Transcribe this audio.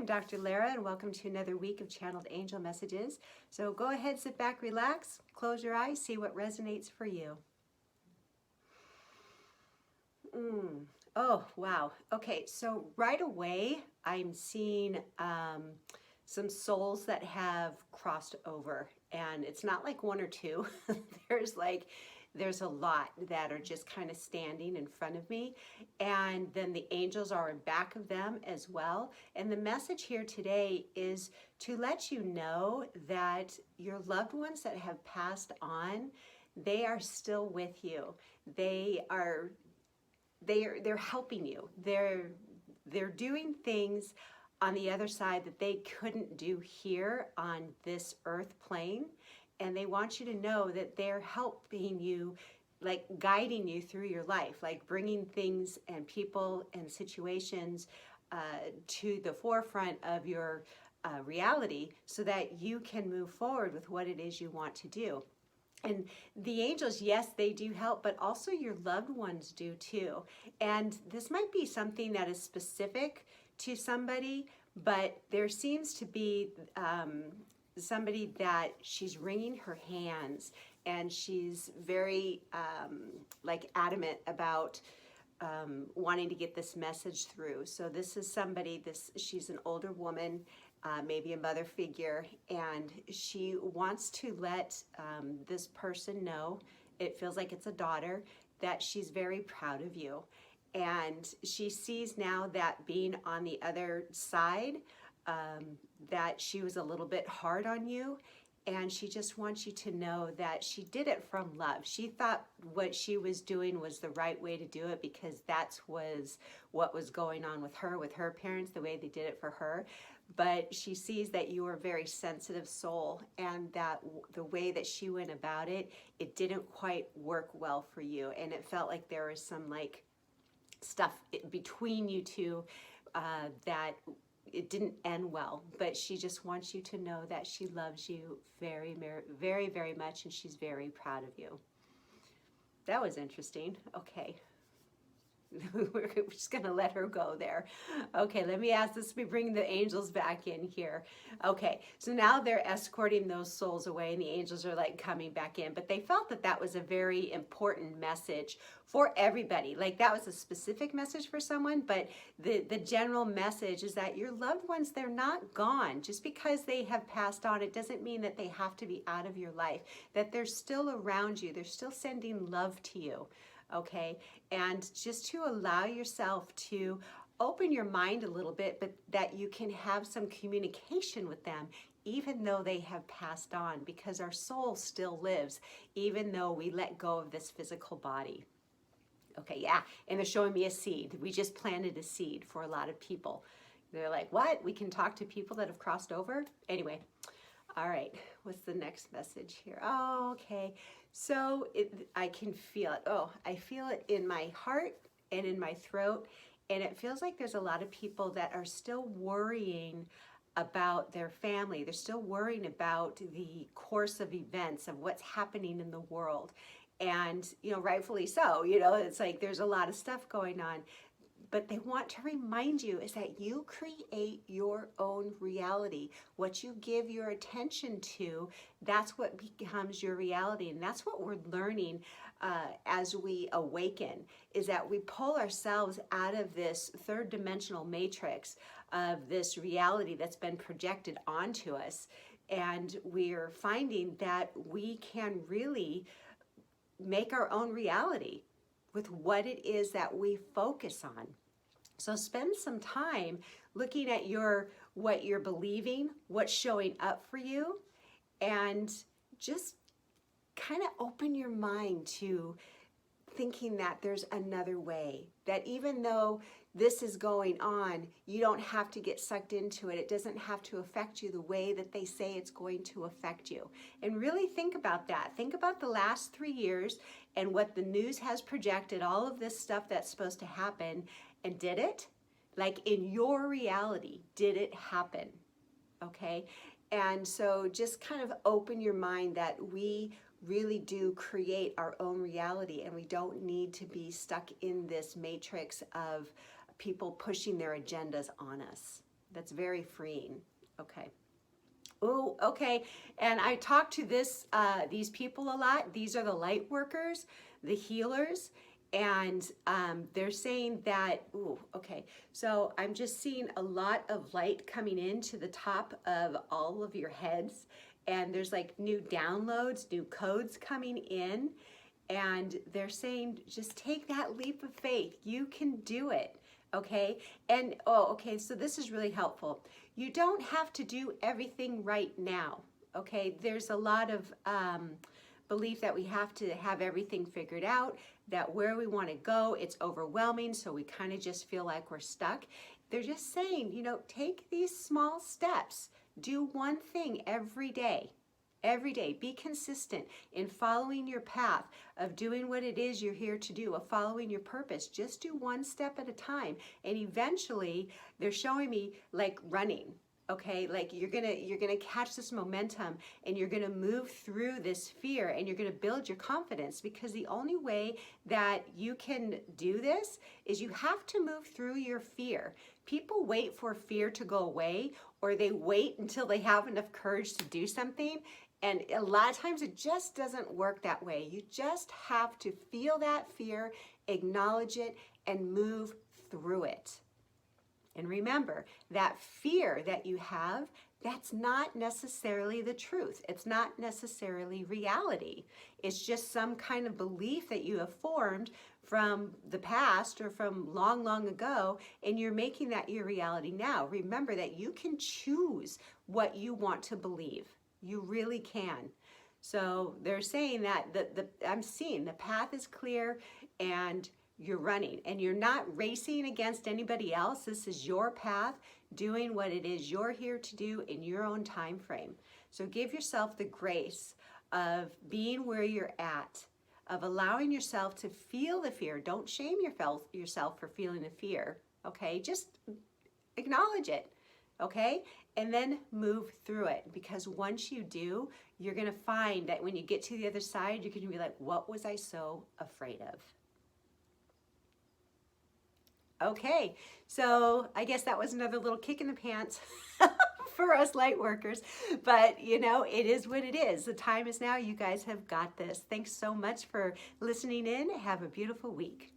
I'm Dr. Lara, and welcome to another week of Channeled Angel Messages. So go ahead, sit back, relax, close your eyes, see what resonates for you. Oh, wow. Okay, so right away, I'm seeing some souls that have crossed over, and it's not like one or two. There's a lot that are just kind of standing in front of me, and then the angels are in back of them as well. And the message here today is to let you know that your loved ones that have passed on, they are still with you. They're helping you. They're doing things on the other side that they couldn't do here on this earth plane, and they want you to know that they're helping you, like guiding you through your life, like bringing things and people and situations to the forefront of your reality so that you can move forward with what it is you want to do. And the angels, yes, they do help, but also your loved ones do too. And this might be something that is specific to somebody, but there seems to be somebody that she's wringing her hands, and she's very like adamant about wanting to get this message through. So this is somebody, she's an older woman, maybe a mother figure, and she wants to let this person know, it feels like it's a daughter, that she's very proud of you. And she sees now that being on the other side, that she was a little bit hard on you, and she just wants you to know that she did it from love. She thought what she was doing was the right way to do it because was what was going on with her parents, the way they did it for her. But she sees that you are a very sensitive soul, and that the way that she went about it, it didn't quite work well for you. And it felt like there was some like stuff between you two that it didn't end well. But she just wants you to know that she loves you very, very, very much, and she's very proud of you. That was interesting. Okay. We're just going to let her go there. Okay, let me ask this. We bring the angels back in here. Okay, so now they're escorting those souls away, and the angels are like coming back in. But they felt that that was a very important message for everybody. Like that was a specific message for someone, but the general message is that your loved ones, they're not gone. Just because they have passed on, it doesn't mean that they have to be out of your life, that they're still around you. They're still sending love to you. Okay, and just to allow yourself to open your mind a little bit, but that you can have some communication with them even though they have passed on, because our soul still lives even though we let go of this physical body. Okay, yeah, and they're showing me a seed. We just planted a seed for a lot of people. They're like, what? We can talk to people that have crossed over? Anyway. All right, what's the next message here? Oh, okay. So I can feel it. Oh, I feel it in my heart and in my throat. And it feels like there's a lot of people that are still worrying about their family. They're still worrying about the course of events, of what's happening in the world. And, rightfully so. It's like there's a lot of stuff going on. But they want to remind you is that you create your own reality. What you give your attention to, that's what becomes your reality. And that's what we're learning as we awaken, is that we pull ourselves out of this third dimensional matrix of this reality that's been projected onto us. And we're finding that we can really make our own reality with what it is that we focus on. So spend some time looking at what you're believing, what's showing up for you, and just kind of open your mind to thinking that there's another way, that even though this is going on, you don't have to get sucked into it. It doesn't have to affect you the way that they say it's going to affect you. And really think about that. Think about the last 3 years and what the news has projected, all of this stuff that's supposed to happen, and did it? Like in your reality, did it happen? Okay? And so just kind of open your mind that we really do create our own reality, and we don't need to be stuck in this matrix of people pushing their agendas on us. That's very freeing. Okay. Oh, okay. And I talk to these people a lot. These are the light workers, the healers, and they're saying that, ooh, okay. So I'm just seeing a lot of light coming into the top of all of your heads, and there's like new downloads, new codes coming in, and they're saying, just take that leap of faith. You can do it. Okay. And okay. So this is really helpful. You don't have to do everything right now. Okay. There's a lot of belief that we have to have everything figured out, that where we want to go, it's overwhelming. So we kind of just feel like we're stuck. They're just saying, take these small steps. Do one thing every day. Every day, be consistent in following your path of doing what it is you're here to do, of following your purpose. Just do one step at a time. And eventually, they're showing me like running, okay? Like you're gonna catch this momentum and you're gonna move through this fear and you're gonna build your confidence, because the only way that you can do this is you have to move through your fear. People wait for fear to go away, or they wait until they have enough courage to do something. And a lot of times it just doesn't work that way. You just have to feel that fear, acknowledge it, and move through it. And remember, that fear that you have, that's not necessarily the truth. It's not necessarily reality. It's just some kind of belief that you have formed from the past or from long, long ago, and you're making that your reality now. Remember that you can choose what you want to believe. You really can. So they're saying that I'm seeing the path is clear and you're running, and you're not racing against anybody else. This is your path, doing what it is you're here to do in your own time frame. So give yourself the grace of being where you're at, of allowing yourself to feel the fear. Don't shame yourself for feeling the fear, okay? Just acknowledge it, okay? And then move through it, because once you do, you're gonna find that when you get to the other side, you're gonna be like, what was I so afraid of? Okay, so I guess that was another little kick in the pants for us light workers, but it is what it is. The time is now. You guys have got this. Thanks so much for listening in. Have a beautiful week.